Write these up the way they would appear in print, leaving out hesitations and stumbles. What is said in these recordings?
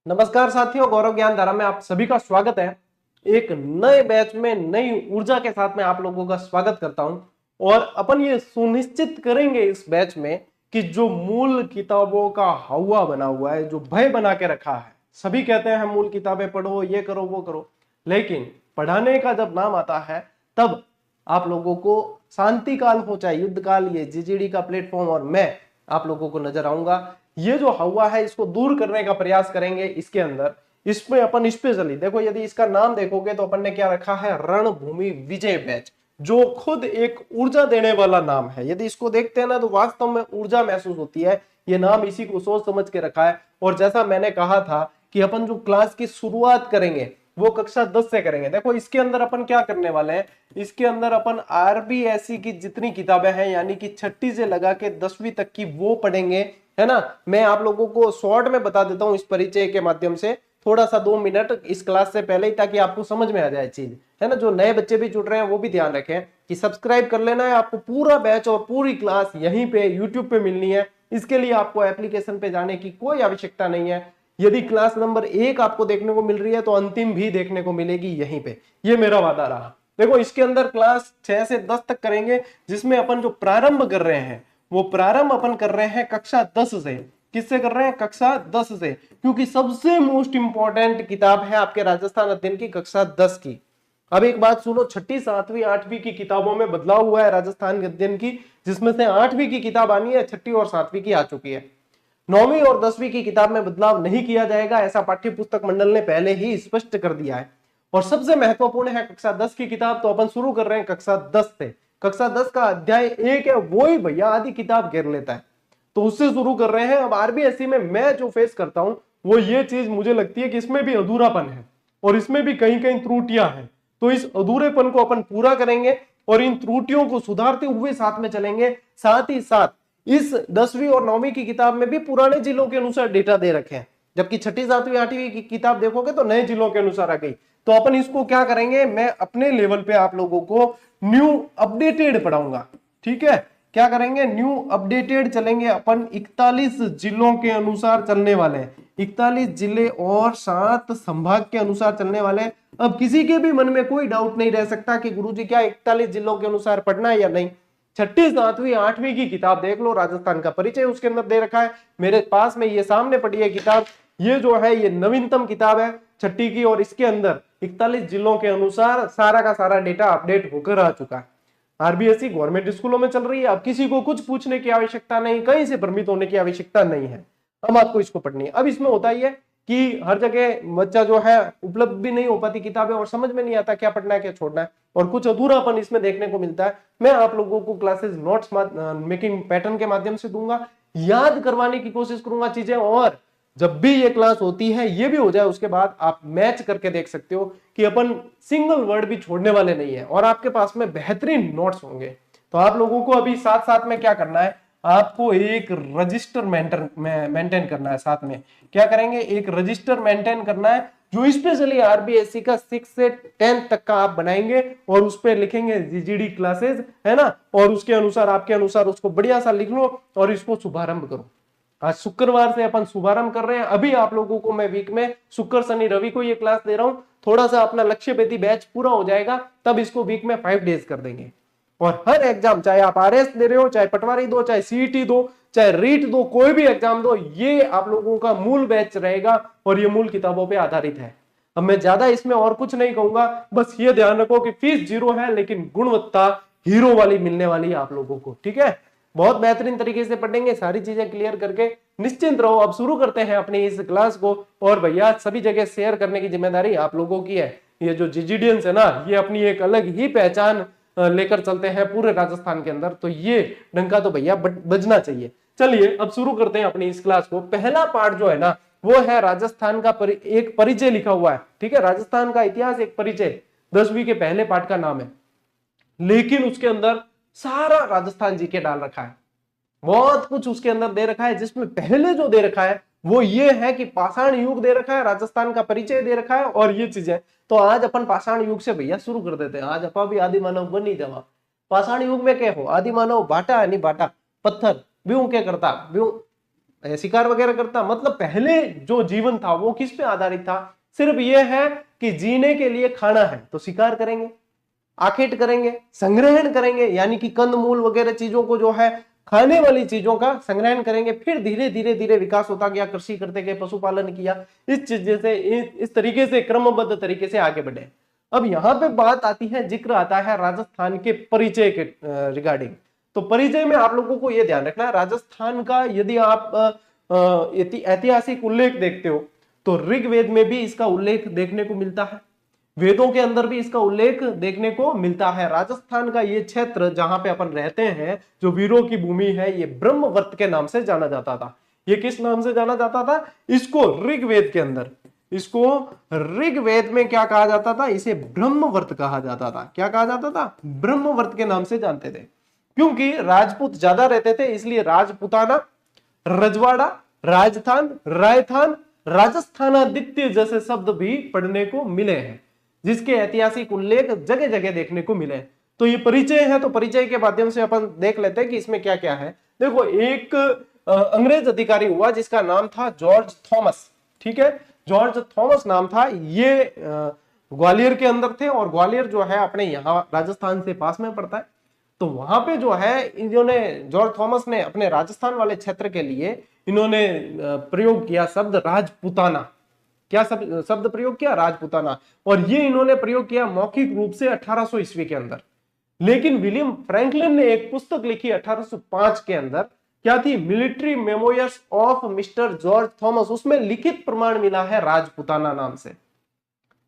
नमस्कार साथियों, गौरव ज्ञान धारा में आप सभी का स्वागत है। एक नए बैच में नई ऊर्जा के साथ मैं आप लोगों का स्वागत करता हूं और अपन ये सुनिश्चित करेंगे इस बैच में कि जो मूल किताबों का हवा बना हुआ है, जो भय बना के रखा है, सभी कहते हैं मूल किताबें पढ़ो, ये करो वो करो, लेकिन पढ़ाने का जब नाम आता है तब आप लोगों को शांति काल हो चाहे युद्ध काल, ये जीजीडी का प्लेटफॉर्म और मैं आप लोगों को नजर आऊंगा। ये जो हवा है इसको दूर करने का प्रयास करेंगे। इसके अंदर इसमें अपन स्पेशली देखो, यदि इसका नाम देखोगे तो अपन ने क्या रखा है, रणभूमि विजय बैच, जो खुद एक ऊर्जा देने वाला नाम है। यदि इसको देखते हैं ना तो वास्तव में ऊर्जा महसूस होती है। ये नाम इसी को सोच समझ के रखा है। और जैसा मैंने कहा था कि अपन जो क्लास की शुरुआत करेंगे वो कक्षा 10 से करेंगे। देखो इसके अंदर अपन क्या करने वाले हैं, इसके अंदर अपन आरबीएसई की जितनी किताबें हैं यानी कि छठी से लगा के 10वीं तक की वो पढ़ेंगे, है ना। मैं आप लोगों को शॉर्ट में बता देता हूं इस परिचय के माध्यम से, थोड़ा सा 2 मिनट इस क्लास से पहले ही, ताकि आपको समझ में आ जाए चीज, है ना। जो नए बच्चे भी जुड़ रहे हैं वो भी ध्यान रखें कि सब्सक्राइब कर लेना है। आपको पूरा बैच और पूरी क्लास यहीं पे यूट्यूब पे मिलनी है। इसके लिए आपको एप्लीकेशन पे जाने की कोई आवश्यकता नहीं है। यदि क्लास नंबर 1 आपको देखने को मिल रही है तो अंतिम भी देखने को मिलेगी यहीं पे, ये मेरा वादा रहा। देखो इसके अंदर क्लास 6 से 10 तक करेंगे, जिसमें अपन जो प्रारंभ कर रहे हैं वो प्रारंभ अपन कर रहे हैं कक्षा 10 से। किससे कर रहे हैं? कक्षा 10 से, क्योंकि सबसे मोस्ट इंपॉर्टेंट किताब है आपके राजस्थान अध्ययन की कक्षा 10 की। अब एक बात सुनो, छठी, सातवीं, आठवीं की किताबों में बदलाव हुआ है राजस्थान अध्ययन की, जिसमें से 8वीं की किताब आनी है, छठी और 7वीं की आ चुकी है। 9वीं और 10वीं की किताब में बदलाव नहीं किया जाएगा, ऐसा पाठ्य पुस्तक मंडल ने पहले ही स्पष्ट कर दिया है। और सबसे महत्वपूर्ण है कक्षा 10 की किताब, तो अपन शुरू कर रहे हैं कक्षा 10 से। कक्षा 10 का अध्याय 1 है, वो ही भैया आधी किताब घेर लेता है, तो उससे शुरू कर रहे हैं। अब आरबीएसई में मैं जो फेस करता हूं वो ये चीज मुझे लगती है कि इसमें भी अधूरापन है और इसमें भी कहीं कहीं त्रुटियां हैं। तो इस अधूरेपन को अपन पूरा करेंगे और इन त्रुटियों को सुधारते हुए साथ में चलेंगे। साथ ही साथ इस 10वीं और 9वीं की किताब में भी पुराने जिलों के अनुसार डेटा दे रखे हैं, जबकि छठी, 7वीं, 8वीं की किताब देखोगे तो नए जिलों के अनुसार आ गई। तो अपन इसको क्या करेंगे, मैं अपने लेवल पे आप लोगों को न्यू अपडेटेड पढ़ाऊंगा। ठीक है, क्या करेंगे, न्यू अपडेटेड चलेंगे अपन। 41 जिलों के अनुसार चलने वाले हैं, 41 जिले और 7 संभाग के अनुसार चलने वाले हैं। अब किसी के भी मन में कोई डाउट नहीं रह सकता कि गुरुजी क्या 41 जिलों के अनुसार पढ़ना है या नहीं। छठी, 7वीं, 8वीं की किताब देख लो, राजस्थान का परिचय उसके अंदर दे रखा है। मेरे पास में ये सामने पड़ी है किताब, ये जो है ये नवीनतम किताब है छठी की, और इसके अंदर 41 जिलों के अनुसार सारा का सारा डेटा अपडेट होकर आ चुका है। आरबीएसई गवर्नमेंट स्कूलों में चल रही है, अब किसी को कुछ पूछने की आवश्यकता नहीं, कहीं से भ्रमित होने की आवश्यकता नहीं है। अब आपको इसको पढ़नी है। अब इसमें होता ही है कि हर जगह बच्चा जो है उपलब्ध भी नहीं हो पाती किताबें और समझ में नहीं आता क्या पढ़ना है क्या छोड़ना है, और कुछ अधूरापन इसमें देखने को मिलता है। मैं आप लोगों को क्लासेस नोट्स मेकिंग पैटर्न के माध्यम से दूंगा, याद करवाने की कोशिश करूंगा चीजें, और जब भी ये क्लास होती है ये भी हो जाए उसके बाद आप मैच करके देख सकते हो कि अपन सिंगल वर्ड भी छोड़ने वाले नहीं है और आपके पास में बेहतरीन नोट्स होंगे। तो आप लोगों को अभी साथ साथ में क्या करना है, आपको एक रजिस्टर मेंटेन करना है। साथ में क्या करेंगे, एक रजिस्टर मेंटेन करना है जो स्पेशली आरबीएसई का 6 से 10 तक का आप बनाएंगे और उस पर लिखेंगे जीजीडी क्लासेस, है ना। और उसके अनुसार आपके अनुसार उसको बढ़िया सा लिख लो और इसको शुभारंभ करो। आज शुक्रवार से अपन शुभारंभ कर रहे हैं। अभी आप लोगों को मैं वीक में शुक्र, शनि, रवि को ये क्लास दे रहा हूं। थोड़ा सा अपना लक्ष्य भेदी बैच पूरा हो जाएगा तब इसको वीक में 5 डेज कर देंगे। और हर एग्जाम, चाहे आप आरएस दे रहे हो, चाहे पटवारी दो, चाहे सीईटी दो, चाहे रीट दो, कोई भी एग्जाम दो, ये आप लोगों का मूल बैच रहेगा और ये मूल किताबों पे आधारित है। अब मैं ज्यादा इसमें और कुछ नहीं कहूंगा, बस ये ध्यान रखो कि फीस 0 है लेकिन गुणवत्ता हीरो वाली मिलने वाली है आप लोगों को। ठीक है, बहुत बेहतरीन तरीके से पढ़ेंगे, सारी चीजें क्लियर करके निश्चिंत रहो। अब शुरू करते हैं अपनी इस क्लास को, और भैया सभी जगह शेयर करने की जिम्मेदारी आप लोगों की है। ये जो जीजीडियंस है ना, ये अपनी एक अलग ही पहचान लेकर चलते हैं पूरे राजस्थान के अंदर, तो ये डंका तो भैया बजना चाहिए। चलिए अब शुरू करते हैं अपनी इस क्लास को। पहला पार्ट जो है ना वो है राजस्थान का एक परिचय लिखा हुआ है। ठीक है, राजस्थान का इतिहास एक परिचय 10वीं के पहले पार्ट का नाम है, लेकिन उसके अंदर सारा राजस्थान जी के डाल रखा है, बहुत कुछ उसके अंदर दे रखा है। जिसमें पहले जो दे रखा है वो ये है कि पाषाण युग दे रखा है, राजस्थान का परिचय दे रखा है और ये चीजें। तो आज अपन पाषाण युग से भैया शुरू कर देते हैं। आज अपा भी आदि मानव बनी जावा। पाषाण युग में क्या हो, आदि मानव बाटा है, नहीं बाटा पत्थर, ब्यों क्या करता, ब्यों शिकार वगैरह करता, मतलब पहले जो जीवन था वो किस पे आधारित था, सिर्फ ये है कि जीने के लिए खाना है तो शिकार करेंगे, आखेट करेंगे, संग्रहण करेंगे, यानी कि कंदमूल वगैरह चीजों को जो है खाने वाली चीजों का संग्रहण करेंगे। फिर धीरे धीरे धीरे विकास होता गया, कृषि करते गए, पशुपालन किया, इस चीज से इस तरीके से क्रमबद्ध तरीके से आगे बढ़े। अब यहाँ पे बात आती है, जिक्र आता है राजस्थान के परिचय के रिगार्डिंग। तो परिचय में आप लोगों को यह ध्यान रखना है, राजस्थान का यदि आप ऐतिहासिक उल्लेख देखते हो तो ऋग्वेद में भी इसका उल्लेख देखने को मिलता है, वेदों के अंदर भी इसका उल्लेख देखने को मिलता है। राजस्थान का ये क्षेत्र जहां पे अपन रहते हैं, जो वीरों की भूमि है, ये ब्रह्मवर्त के नाम से जाना जाता था। ये किस नाम से जाना जाता था? इसको ऋग्वेद के अंदर, इसको ऋग्वेद में क्या कहा जाता था? इसे ब्रह्मवर्त कहा जाता था। क्या कहा जाता था? ब्रह्मवर्त के नाम से जानते थे। क्योंकि राजपूत ज्यादा रहते थे, इसलिए राजपुताना, रजवाड़ा, राजस्थान, रायथान, राजस्थानादित्य जैसे शब्द भी पढ़ने को मिले हैं, जिसके ऐतिहासिक उल्लेख जगह जगह देखने को मिले। तो ये परिचय है, तो परिचय के माध्यम से अपन देख लेते हैं कि इसमें क्या क्या है। देखो, एक अंग्रेज अधिकारी हुआ जिसका नाम था जॉर्ज थॉमस। ठीक है, जॉर्ज थॉमस नाम था। ये ग्वालियर के अंदर थे, और ग्वालियर जो है अपने यहाँ राजस्थान से पास में पड़ता है। तो वहां पे जो है इन्होंने, जॉर्ज थॉमस ने अपने राजस्थान वाले क्षेत्र के लिए इन्होंने प्रयोग किया शब्द राजपुताना। क्या शब्द प्रयोग किया? राजपुताना। और ये इन्होंने प्रयोग किया मौखिक रूप से 1800 ईस्वी के अंदर। लेकिन विलियम फ्रैंकलिन ने एक पुस्तक लिखी 1805 के अंदर, क्या थी? Military memoirs of mister George Thomas. उसमें लिखित प्रमाण मिला है राजपुताना नाम से।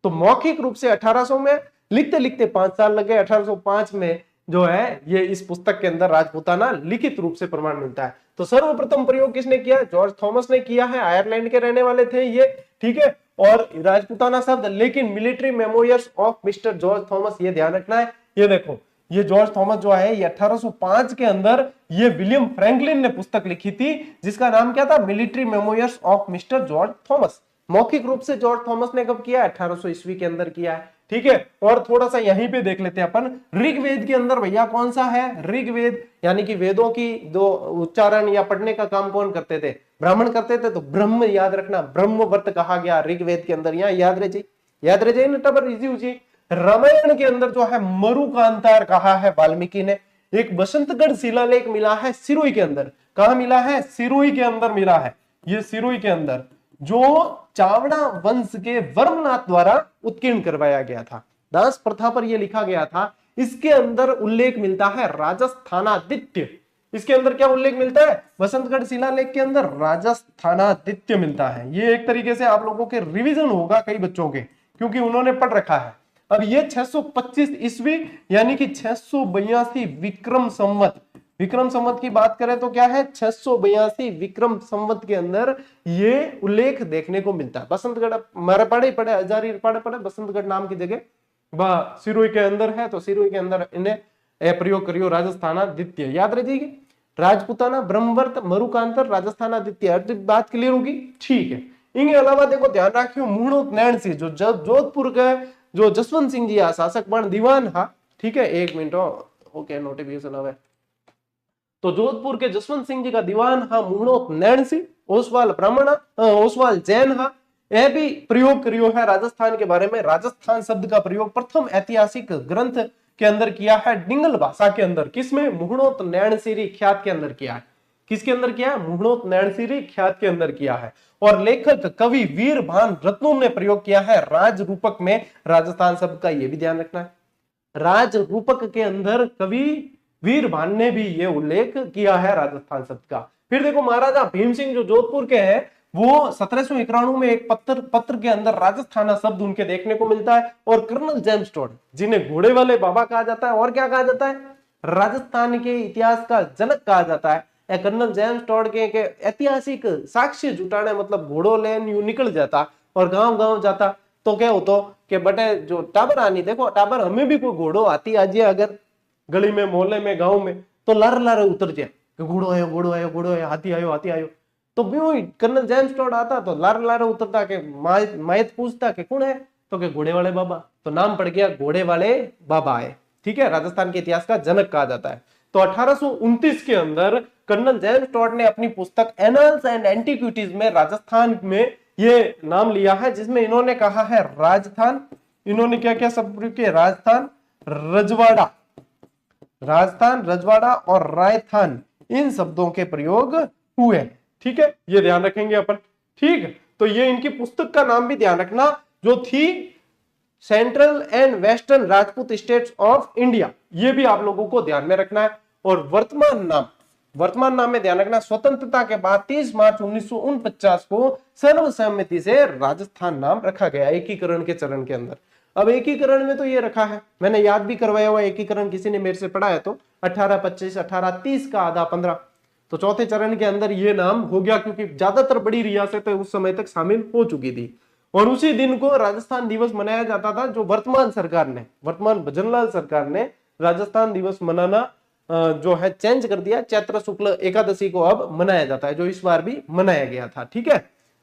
तो मौखिक रूप से 1800 में, लिखते लिखते 5 साल लगे, 1805 में जो है ये इस पुस्तक के अंदर राजपुताना लिखित रूप से प्रमाण मिलता है। तो सर्वप्रथम प्रयोग किसने किया? जॉर्ज थॉमस ने किया है। आयरलैंड के रहने वाले थे ये, ठीक है। और राजपुताना शब्द, लेकिन military memoirs of mister George Thomas, ये ध्यान रखना है। ये देखो, ये जॉर्ज थॉमस जो है, ये 1805 के अंदर ये विलियम फ्रैंकलिन ने पुस्तक लिखी थी, जिसका नाम क्या था? Military memoirs of mister George Thomas. मौखिक रूप से जॉर्ज थॉमस ने कब किया? 1800 ईस्वी के अंदर किया है। ठीक है, और थोड़ा सा यहीं पे देख लेते हैं अपन, ऋग्वेद के अंदर भैया कौन सा है? ऋग्वेद, यानी कि वेदों की दो उच्चारण या पढ़ने का काम कौन करते थे? ब्राह्मण करते थे। तो ब्रह्म याद रखना, ब्रह्मवर्त कहा गया ऋग्वेद के अंदर, यहाँ याद रह जाए, याद रह जाए ना, टबर इजी हो जाए। रामायण के अंदर जो है मरुकांतार कहा है वाल्मीकि ने। एक बसंतगढ़ शिलालेख मिला है सिरोही के अंदर। कहा मिला है? सिरोही के अंदर मिला है। ये सिरोही के अंदर जो चावड़ा वंश के वर्मनाथ द्वारा उत्कीर्ण करवाया गया था, दास प्रथा पर यह लिखा गया था। इसके अंदर उल्लेख मिलता है राजस्थानादित्य। इसके अंदर क्या उल्लेख मिलता है? बसंतगढ़ शिलालेख के अंदर राजस्थानादित्य मिलता है। ये एक तरीके से आप लोगों के रिवीजन होगा कई बच्चों के, क्योंकि उन्होंने पढ़ रखा है। अब ये 625 ईस्वी यानी कि 682 विक्रम संवत, विक्रम संवत की बात करें तो क्या है? 682 विक्रम संवत के अंदर ये उल्लेख देखने को मिलता है। बसंतगढ़ मारे पढ़े हजारी पढ़े बसंतगढ़ नाम की जगह वह सिरोही के अंदर है। तो सिरोही के अंदर इन्हें प्रयोग करियो राजस्थानादित्य, याद रखिएगा। राजपुताना, ब्रह्मवर्त, मरुकांतर, राजस्थानादित्य। बात क्लियर होगी? ठीक है। इनके अलावा देखो, ध्यान रखियो मुहणोत नैण सिंह, जो जोधपुर के जो जसवंत सिंह जी शासक बन दीवान हा। ठीक है, एक मिनट, ओके, नोटिफिकेशन आवे। तो जोधपुर के जसवंत सिंह जी का दीवान हा मुहणोत नैण सिंह, ओसवाल ब्राह्मण, ओसवाल जैन हा। यह भी प्रयोग करियो है राजस्थान के बारे में। राजस्थान शब्द का प्रयोग प्रथम ऐतिहासिक ग्रंथ के अंदर किया है, डिंगल भाषा के अंदर। किसमें? मुहणोत नैणसीरी ख्यात के अंदर किया है। किसके अंदर किया है? मुहणोत नैणसीरी ख्यात के अंदर किया है। और लेखक कवि वीर भान रत्नों ने प्रयोग किया है राज रूपक में राजस्थान शब्द का। यह भी ध्यान रखना है, राज रूपक के अंदर कवि वीर भान ने भी ये उल्लेख किया है राजस्थान शब्द का। फिर देखो, महाराजा भीम सिंह जो जोधपुर के हैं, वो 1791 में एक पत्र के अंदर राजस्थाना शब्द उनके देखने को मिलता है। और कर्नल जेम्स टोड, जिन्हें घोड़े वाले बाबा कहा जाता है, और क्या कहा जाता है? राजस्थान के इतिहास का जनक कहा जाता है। कर्नल जेम्स टोड के ऐतिहासिक साक्ष्य जुटाने, मतलब घोड़ो लेन यू निकल जाता और गांव गांव जाता, तो क्या होता कि बटे जो टाबर आनी, देखो टाबर हमें भी कोई घोड़ो आती आज अगर गली में, मोहल्ले में, गांव में, तो लार लार उतर जाए, घोड़ो आयो, घोड़ो आयो, घोड़ो आयो, हाथी आयो, हाथी आयो। तो कर्नल जेम्स टोड आता तो लार लार उतरता के मायत पूछता कि कौन है? तो के घोड़े वाले बाबा। तो नाम पड़ गया घोड़े वाले बाबा है। ठीक है, राजस्थान के इतिहास का जनक कहा जाता है। तो 1829 के अंदर कर्नल जेम्स टॉड ने अपनी पुस्तक एनल्स एंड एंटीक्विटीज में राजस्थान में ये नाम लिया है, जिसमें इन्होंने कहा है राजस्थान, इन्होंने क्या क्या शब्द प्रयोग किए, राजस्थान, रजवाड़ा, राजस्थान, रजवाड़ा और रायथान, इन शब्दों के प्रयोग हुए। ठीक है, ये ध्यान रखेंगे अपन। ठीक है, तो ये इनकी पुस्तक का नाम भी ध्यान रखना, जो थी central and western Rajput states of India, ये भी आप लोगों को ध्यान में रखना है। और वर्तमान नाम में ध्यान रखना, स्वतंत्रता के बाद 30 मार्च 1949 को सर्वसम्मति से राजस्थान नाम रखा गया एकीकरण के चरण के अंदर। अब एकीकरण में तो ये रखा है, मैंने याद भी करवाया हुआ एकीकरण, किसी ने मेरे से पढ़ा है तो 1825, 1830 का आधा 15, तो चौथे चरण के अंदर ये नाम हो गया, क्योंकि ज्यादातर बड़ी रियासतें उस समय तक शामिल हो चुकी थी। और उसी दिन को राजस्थान दिवस मनाया जाता था, जो वर्तमान भजनलाल सरकार ने राजस्थान दिवस मनाना जो है चेंज कर दिया, चैत्र शुक्ल एकादशी को अब मनाया जाता है, जो इस बार भी मनाया गया था। ठीक है,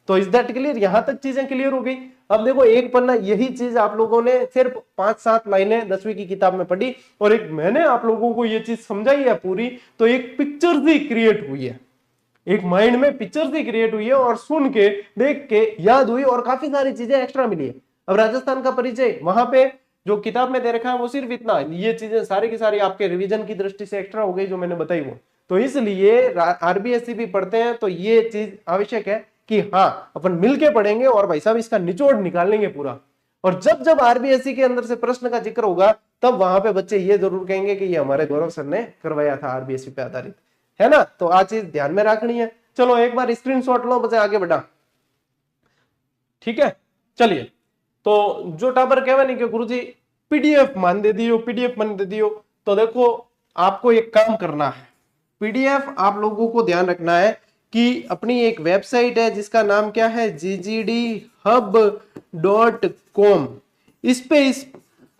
तो इज दैट क्लियर? यहां तक चीजें क्लियर हो गई। अब देखो एक पन्ना यही चीज आप लोगों ने सिर्फ 5-7 लाइनें 10वीं की किताब में पढ़ी, और एक मैंने आप लोगों को ये चीज समझाई है पूरी, तो एक पिक्चर ही क्रिएट हुई है, एक माइंड में पिक्चर ही क्रिएट हुई है, और सुन के देख के याद हुई, और काफी सारी चीजें एक्स्ट्रा मिली है। अब राजस्थान का परिचय वहां पे जो किताब में दे रखा है वो सिर्फ इतना, ये चीजें सारी की सारी आपके रिवीजन की दृष्टि से एक्स्ट्रा हो गई जो मैंने बताई वो। तो इसलिए आरबीएससी भी पढ़ते हैं तो ये चीज आवश्यक है कि हाँ अपन मिलके पढ़ेंगे और भाई साहब इसका निचोड़ निकालेंगे पूरा। और जब जब आरबीएससी के अंदर से प्रश्न का जिक्र होगा तब वहां पे बच्चे ये जरूर कहेंगे कि ये हमारे गौरव सर ने करवाया था आरबीएससी पे आधारित, है ना। तो आज चीज ध्यान में रखनी है। चलो एक बार स्क्रीनशॉट लो, बच्चे आगे बढ़ा। ठीक है, चलिए। तो जो टाबर कहवा नहीं कि गुरुजी पीडीएफ मान दे दियो, पीडीएफ मान दे दियो, तो देखो आपको एक काम करना है, पीडीएफ आप लोगों को ध्यान रखना है कि अपनी एक वेबसाइट है जिसका नाम क्या है, ggdhub.com। इस पे इस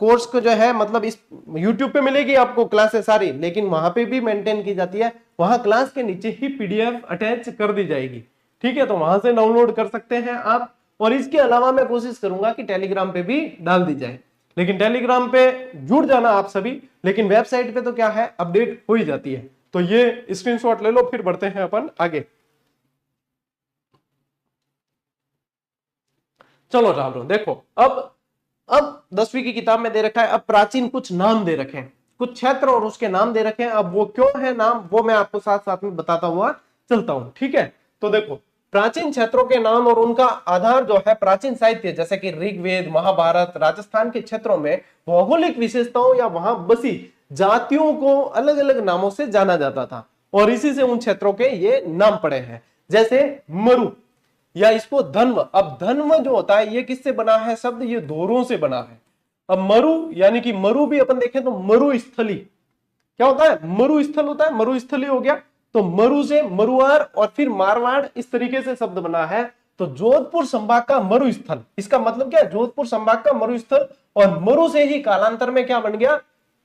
कोर्स को जो है मतलब इस YouTube पे मिलेगी आपको क्लासेस सारी, लेकिन वहां पे भी मेंटेन की जाती है, वहां क्लास के नीचे ही पीडीएफ अटैच कर दी जाएगी। ठीक है, तो वहां से डाउनलोड कर सकते हैं आप। और इसके अलावा मैं कोशिश करूंगा कि टेलीग्राम पे भी डाल दी जाए, लेकिन टेलीग्राम पे जुड़ जाना आप सभी, लेकिन वेबसाइट पे तो क्या है अपडेट हो ही जाती है। तो ये स्क्रीनशॉट ले लो, फिर बढ़ते हैं अपन आगे। चलो राम, देखो अब 10वीं की किताब में दे रखा है, अब प्राचीन कुछ नाम दे रखे हैं, कुछ क्षेत्र और उसके नाम दे रखे हैं। अब वो क्यों है नाम वो मैं आपको साथ साथ में बताता हुआ चलता हूं। ठीक है, तो देखो प्राचीन क्षेत्रों के नाम और उनका आधार जो है प्राचीन साहित्य, जैसे कि ऋग्वेद, महाभारत, राजस्थान के क्षेत्रों में भौगोलिक विशेषताओं या वहां बसी जातियों को अलग अलग नामों से जाना जाता था, और इसी से उन क्षेत्रों के ये नाम पड़े हैं। जैसे मरु या इसको धन्व। अब धन्व जो होता है ये किससे बना है शब्द, ये दोरों से बना है। अब मरु यानी कि मरु भी अपन देखें तो मरुस्थली क्या होता है, मरुस्थल होता है, मरुस्थली हो गया। तो मरु से मरुआर और फिर मारवाड़, इस तरीके से शब्द बना है। तो जोधपुर संभाग का मरुस्थल, इसका मतलब क्या है, जोधपुर संभाग का मरुस्थल। और मरु से ही कालांतर में क्या बन गया,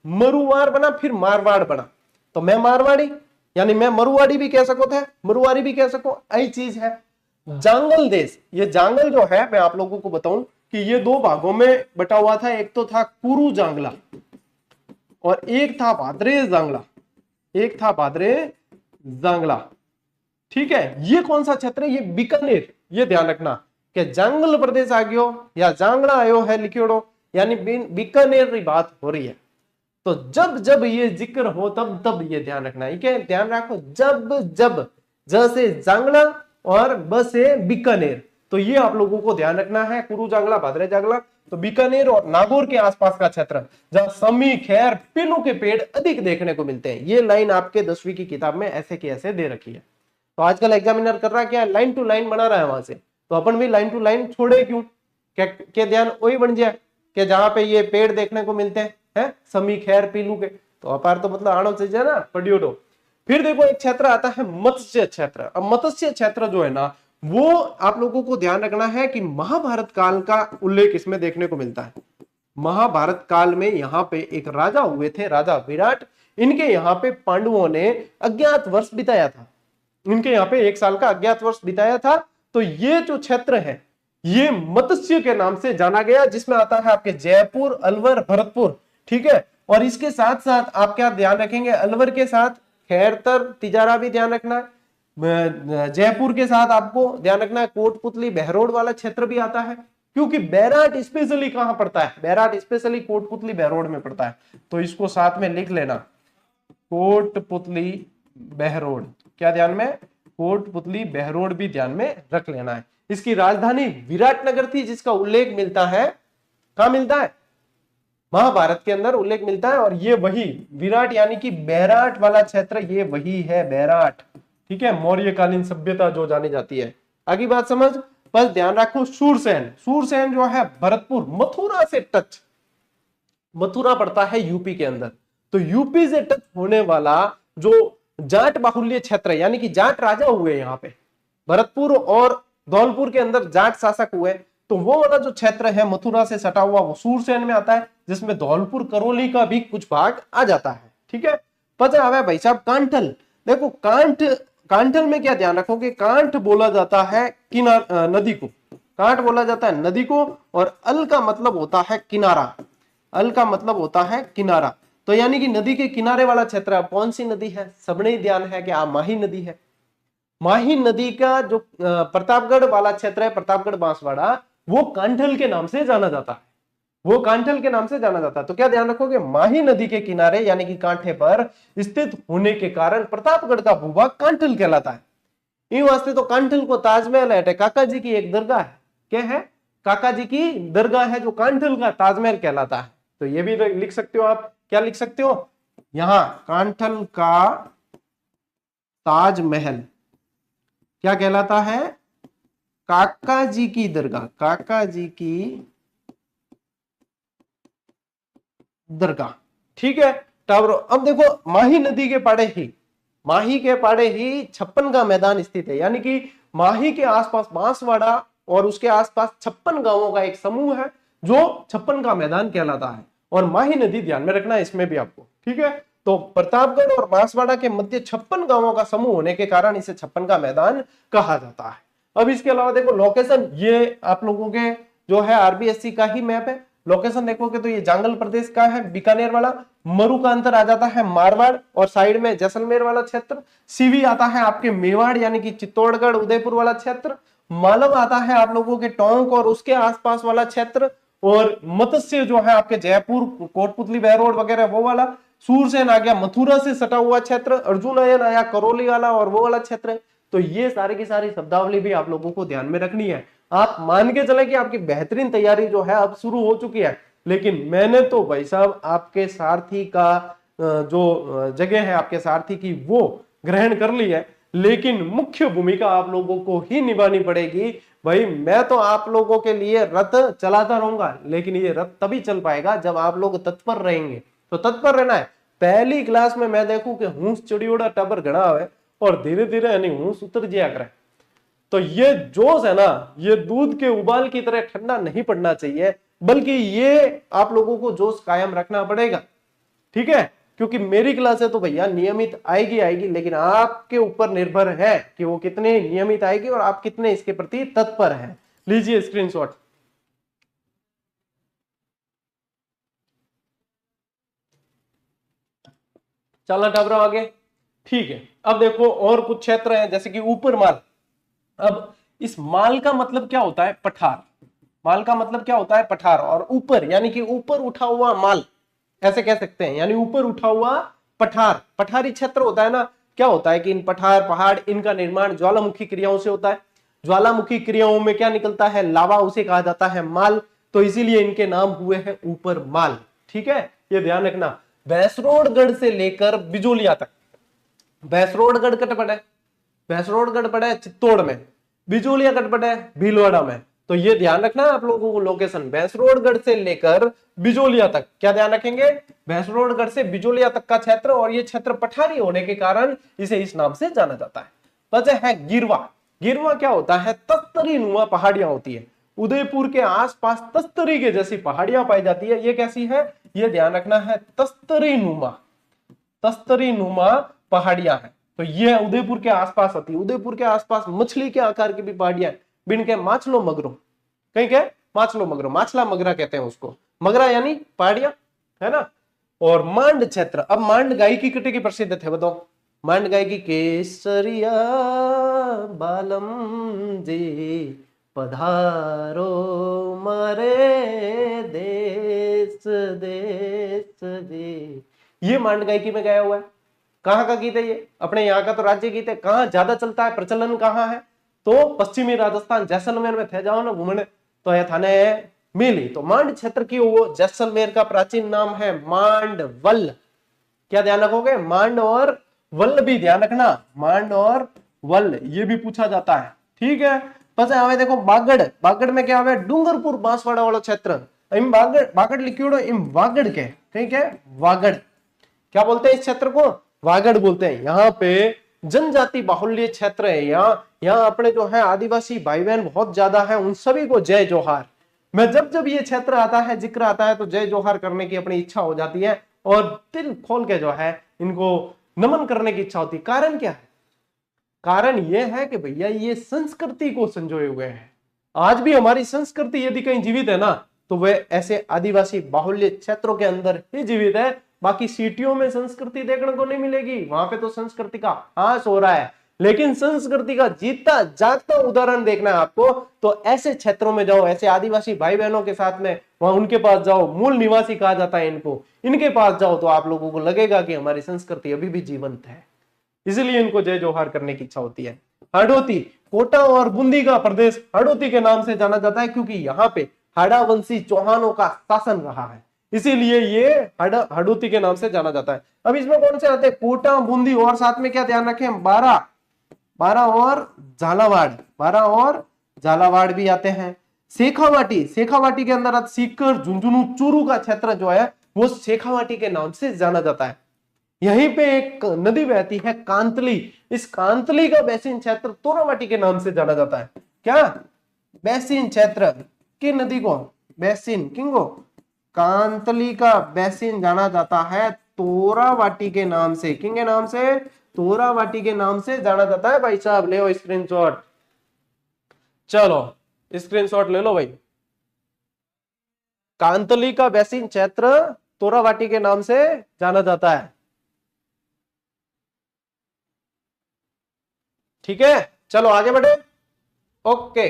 मरुआर बना, फिर मारवाड़ बना। तो मैं मारवाड़ी यानी मैं मरुवाड़ी भी कह सको थे, मरुआरी भी कह सको, यही चीज है। जांगल देश, ये जांगल जो है मैं आप लोगों को बताऊं कि ये दो भागों में बटा हुआ था, एक तो था कुरु जांगला और एक था भाद्रे जांगला, एक था भाद्रे जांगला। ठीक है, ये कौन सा क्षेत्र है, ये बीकानेर। ये ध्यान रखना कि जंगल प्रदेश आ गयो या जांगला आयो है लिखियोड़ो, यानी बीकानेर की बात हो रही है। तो जब जब ये जिक्र हो तब तब ये ध्यान रखना है, क्या ध्यान रखो, जब जब जैसे जांगला और ब से बीकानेर, तो ये आप लोगों को ध्यान रखना है। कुरु जांगला, भाद्रे जांगला, तो बीकानेर और नागौर के आसपास का क्षेत्र जहां समी, खैर, पीलू के पेड़ अधिक देखने को मिलते हैं। ये लाइन आपके 10वीं की किताब में ऐसे की ऐसे दे रखी है। तो आजकल एग्जामिनर कर रहा क्या है, लाइन टू लाइन बना रहा है वहां से, तो अपन भी लाइन टू लाइन छोड़े क्यों, क्या ध्यान वही बन जाए कि जहां पे ये पेड़ देखने को मिलते हैं, समी, खैर, पीलू के, तो अपार तो मतलब आनो चाहिए ना, पढ़ियो तो। फिर देखो एक क्षेत्र आता है मत्स्य क्षेत्र। अब मत्स्य क्षेत्र जो है ना, वो आप लोगों को ध्यान रखना है कि महाभारत काल का उल्लेख इसमें देखने को मिलता है। महाभारत काल में यहाँ पे एक राजा हुए थे, राजा विराट। इनके यहाँ पे पांडवों ने अज्ञात वर्ष बिताया था, इनके यहाँ पे 1 साल का अज्ञात वर्ष बिताया था। तो ये जो क्षेत्र है ये मत्स्य के नाम से जाना गया, जिसमें आता है आपके जयपुर, अलवर, भरतपुर। ठीक है, और इसके साथ साथ आप क्या ध्यान रखेंगे, अलवर के साथ खैरतर तिजारा भी ध्यान रखना है। जयपुर के साथ आपको ध्यान रखना है कोटपुतली बहरोड वाला क्षेत्र भी आता है, क्योंकि बैराट स्पेशली कहां पड़ता है, बैराट स्पेशली कोटपुतली बहरोड में पड़ता है। तो इसको साथ में लिख लेना, कोटपुतली बहरोड, क्या ध्यान में, कोटपुतली बहरोड भी ध्यान में रख लेना है। इसकी राजधानी विराटनगर थी, जिसका उल्लेख मिलता है, कहां मिलता है, महाभारत के अंदर उल्लेख मिलता है। और ये वही विराट यानी कि बैराट वाला क्षेत्र, ये वही है बैराट, ठीक है, मौर्यकालीन सभ्यता जो जानी जाती है। आगे बात समझ, बस ध्यान रखो सूरसेन, सूरसेन जो है भरतपुर मथुरा से टच, मथुरा पड़ता है यूपी के अंदर, तो यूपी से टच होने वाला जो जाट बाहुल्य क्षेत्र, यानी कि जाट राजा हुए यहाँ पे, भरतपुर और धौलपुर के अंदर जाट शासक हुए, तो वो वाला जो क्षेत्र है मथुरा से सटा हुआ वो सूरसेन में आता है, जिसमें धौलपुर करौली का भी कुछ भाग आ जाता है, ठीक है। पता है भाई साहब कांठल, देखो कांठल में क्या ध्यान रखोगे, कांठ बोला जाता है नदी को, कांठ बोला जाता है नदी को, और अल का मतलब होता है किनारा, अल का मतलब होता है किनारा, तो यानी कि नदी के किनारे वाला क्षेत्र। अब कौन सी नदी है, सबने ध्यान है कि माही नदी है, माही नदी का जो प्रतापगढ़ वाला क्षेत्र है, प्रतापगढ़ बांसवाड़ा, वो कांठल के नाम से जाना जाता है, वो कांठल के नाम से जाना जाता है। तो क्या ध्यान रखोगे, माही नदी के किनारे यानी कि कांठे पर स्थित होने के कारण प्रतापगढ़ का भूभाग कांठल कहलाता है। इन वास्ते तो कांठल को ताजमहल है, काका जी की एक दरगाह है, क्या है, काका जी की दरगाह है जो कांठल का ताजमहल कहलाता है। तो ये भी लिख सकते हो आप, क्या लिख सकते हो, यहां कांठल का ताजमहल क्या कहलाता है, काका जी की दरगाह, काका जी की दरगाह, ठीक है। टावरों, अब देखो माही नदी के पाड़े ही, माही के पाड़े ही 56 का मैदान स्थित है, यानी कि माही के आसपास बांसवाड़ा और उसके आसपास 56 गांवों का एक समूह है जो 56 का मैदान कहलाता है। और माही नदी ध्यान में रखना है इसमें भी आपको, ठीक है। तो प्रतापगढ़ और बांसवाड़ा के मध्य 56 गांवों का समूह होने के कारण इसे 56 का मैदान कहा जाता है। अब इसके अलावा देखो लोकेशन, ये आप लोगों के जो है आरबीएससी का ही मैप है, लोकेशन देखोगे तो ये जांगल प्रदेश का है, बीकानेर वाला, मरु का अंतर आ जाता है मारवाड़, और साइड में जैसलमेर वाला क्षेत्र, सीवी आता है आपके मेवाड़ यानी कि चित्तौड़गढ़ उदयपुर वाला क्षेत्र, मालव आता है आप लोगों के टोंक और उसके आसपास वाला क्षेत्र, और मत्स्य जो है आपके जयपुर कोटपुतली बहरोड वगैरह वो वाला, सूरसेन आ गया मथुरा से सटा हुआ क्षेत्र, अर्जुनयन आया करौली वाला और वो वाला क्षेत्र। तो ये सारी की सारी शब्दावली भी आप लोगों को ध्यान में रखनी है। आप मान के चले कि आपकी बेहतरीन तैयारी जो है अब शुरू हो चुकी है, लेकिन मैंने तो भाई साहब आपके सारथी का जो जगह है आपके सारथी की वो ग्रहण कर ली है, लेकिन मुख्य भूमिका आप लोगों को ही निभानी पड़ेगी। भाई मैं तो आप लोगों के लिए रथ चलाता रहूंगा, लेकिन ये रथ तभी चल पाएगा जब आप लोग तत्पर रहेंगे। तो तत्पर रहना है। पहली क्लास में मैं देखूं कि हूस चिड़ियोड़ा टबर गणा है और धीरे धीरे यानी हूस उतर जिया करे, तो ये जोश है ना, ये दूध के उबाल की तरह ठंडा नहीं पड़ना चाहिए, बल्कि ये आप लोगों को जोश कायम रखना पड़ेगा, ठीक है। क्योंकि मेरी क्लास है तो भैया नियमित आएगी आएगी, लेकिन आपके ऊपर निर्भर है कि वो कितने नियमित आएगी और आप कितने इसके प्रति तत्पर हैं। लीजिए स्क्रीनशॉट। चलना टाबरा आगे, ठीक है। अब देखो और कुछ क्षेत्र हैं जैसे कि ऊपर माल। अब इस माल का मतलब क्या होता है, पठार, माल का मतलब क्या होता है, पठार, और ऊपर यानी कि ऊपर उठा हुआ माल ऐसे कह सकते हैं, यानी ऊपर उठा हुआ पठार, पठारी क्षेत्र होता है ना। क्या होता है कि इन पठार पहाड़ इनका निर्माण ज्वालामुखी क्रियाओं से होता है, ज्वालामुखी क्रियाओं में क्या निकलता है, लावा, उसे कहा जाता है माल, तो इसीलिए इनके नाम हुए हैं ऊपर माल, ठीक है। ये ध्यान रखना। भैंसरोडगढ़ से लेकर बिजोलिया तक, भैंसरोडगढ़ कट पड़ा है, भैंसरोडगढ़ पड़ा है चित्तौड़ में, बिजोलिया कट पड़ा है भीलवाड़ा में। तो ये ध्यान रखना आप लोगों को, लोकेशन भैंसरोडगढ़ से लेकर बिजोलिया तक, क्या ध्यान रखेंगे, भैंसरोडगढ़ से बिजोलिया तक का क्षेत्र, और ये क्षेत्र पठारी होने के कारण इसे इस नाम से जाना जाता है। वजह है गिरवा। गिरवा क्या होता है, तस्तरी नुमा पहाड़ियां होती है, उदयपुर के आसपास तस्तरी के जैसी पहाड़ियां पाई जाती है। ये कैसी है, ये ध्यान रखना है, तस्तरी नुमा, तस्तरी नुमा पहाड़ियां हैं। तो ये उदयपुर के आसपास होती है। उदयपुर के आसपास मछली के आकार की भी पहाड़ियां, बिन के माछलो मगरो, कहीं के माछलो मगरो, माछला मगरा कहते हैं उसको, मगरा यानी पहाड़ियां, है ना। और मांड क्षेत्र, अब मांड गायकी कितने की प्रसिद्ध थे बताओ? मांड गायकी केसरिया बालम जी पधारो मारे देश देश जी, ये मांड गायकी में गाया हुआ है। कहाँ का गीत है ये? अपने यहाँ का तो राज्य गीत है। कहाँ ज्यादा चलता है, प्रचलन कहाँ है? तो पश्चिमी राजस्थान जैसलमेर में थे जाओ ना घूमने तो है थाने मिली। तो मांड क्षेत्र की वो जैसलमेर का प्राचीन नाम है मांडवल। क्या ध्यान रखोगे? मांड और वल भी ध्यान रखना, मांड और वल ये भी पूछा जाता है। ठीक है, પછી હવે देखो बागड़, बागड़ में क्या है? डूंगरपुर बांसवाड़ा वाला क्षेत्र। इम बागड़, बागड़ लिखियोड़ो इम वागड़ के, ठीक है वागड़। क्या बोलते हैं इस क्षेत्र को? वागड़ बोलते हैं। यहाँ पे जनजाति बाहुल्य क्षेत्र है। यहाँ अपने जो है आदिवासी भाई बहन बहुत ज्यादा है, उन सभी को जय जोहार। मैं जब ये क्षेत्र आता है, जिक्र आता है, तो जय जोहार करने की अपनी इच्छा हो जाती है और दिल खोल के जो है इनको नमन करने की इच्छा होती है। कारण क्या है? कारण यह है कि भैया ये संस्कृति को संजोए हुए हैं। आज भी हमारी संस्कृति यदि कहीं जीवित है ना तो वह ऐसे आदिवासी बाहुल्य क्षेत्रों के अंदर ही जीवित है। बाकी सिटियों में संस्कृति देखने को नहीं मिलेगी, वहां पे तो संस्कृति का ह्रास हो रहा है। लेकिन संस्कृति का जीता जागता उदाहरण देखना है आपको तो ऐसे क्षेत्रों में जाओ, ऐसे आदिवासी भाई बहनों के साथ में वहां उनके पास जाओ, मूल निवासी कहा जाता है इनको, इनके पास जाओ तो आप लोगों को लगेगा कि हमारी संस्कृति अभी भी जीवंत है। इसलिए इनको जय जोहार करने की इच्छा होती है। हाड़ौती, कोटा और बूंदी का प्रदेश हाड़ौती के नाम से जाना जाता है क्योंकि यहाँ पे हाड़ावंशी चौहानों का शासन रहा है, इसीलिए ये हाड़ौती के नाम से जाना जाता है। अब इसमें कौन से आते हैं? कोटा, बूंदी और साथ में क्या ध्यान रखें? बारा और झालावाड़, बारा और झालावाड़ भी आते हैं। शेखावाटी, शेखावाटी के अंदर सीकर, झुंझुनू, चूरू का क्षेत्र जो है वो शेखावाटी के नाम से जाना जाता है। यहीं पे एक नदी बहती है कांतली, इस कांतली का बेसिन क्षेत्र तोरावाटी के नाम से जाना जाता है। क्या? बेसिन क्षेत्र की नदी को बेसिन, किंगो कांतली का बेसिन जाना जाता है तोरावाटी के नाम से। किंगे नाम से? तोरावाटी के नाम से जाना जाता है। भाई साहब ले लो स्क्रीनशॉट, चलो स्क्रीनशॉट ले लो भाई। कांतली का बेसिन क्षेत्र तोरावाटी के नाम से जाना जाता है। ठीक है, चलो आगे बढ़े। ओके,